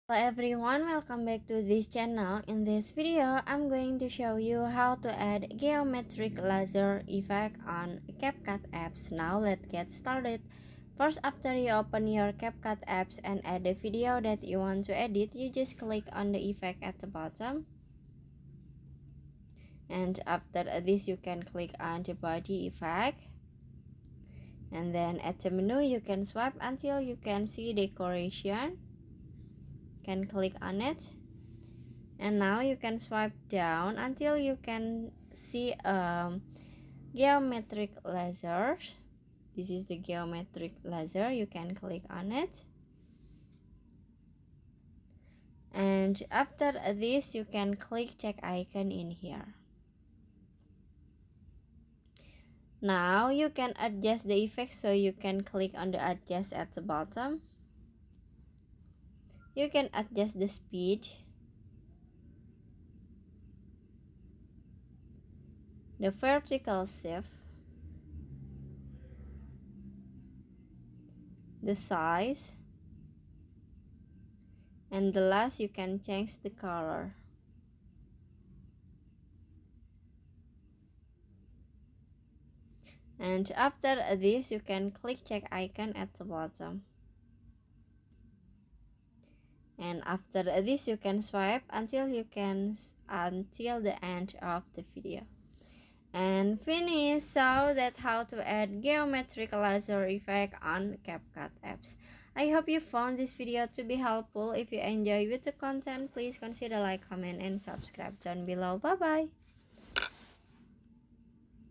Hello everyone, welcome back to this channel. In this video, I'm going to show you how to add geometric laser effect on CapCut apps. Now let's get started. First, after you open your CapCut apps and add the video that you want to edit, you just click on the effect at the bottom. And after this, you can click on the body effect. And then at the menu, you can swipe until you can see decoration. Can click on it. And now you can swipe down until you can see geometric laser. This is the geometric laser. You can click on it. And after this, you can click check icon in here. Now you can adjust the effect, so you can click on the adjust at the bottom. You can adjust the speed, the vertical shift, the size, and the last you can change the color. And after this, you can click check icon at the bottom. And after this, you can swipe until the end of the video. And finish. So that's how to add geometric laser effect on CapCut apps. I hope you found this video to be helpful. If you enjoy with the content, please consider like, comment, and subscribe down below. Bye bye.